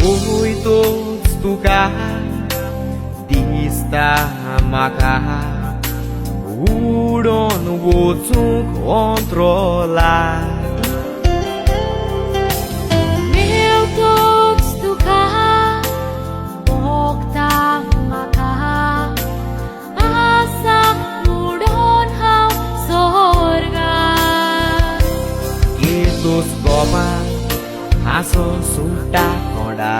Oi todos tuka dista maka uron vou controlar. Meu todos tuka bokta maka asa uron hau sorga. Yesus goma haso suta koda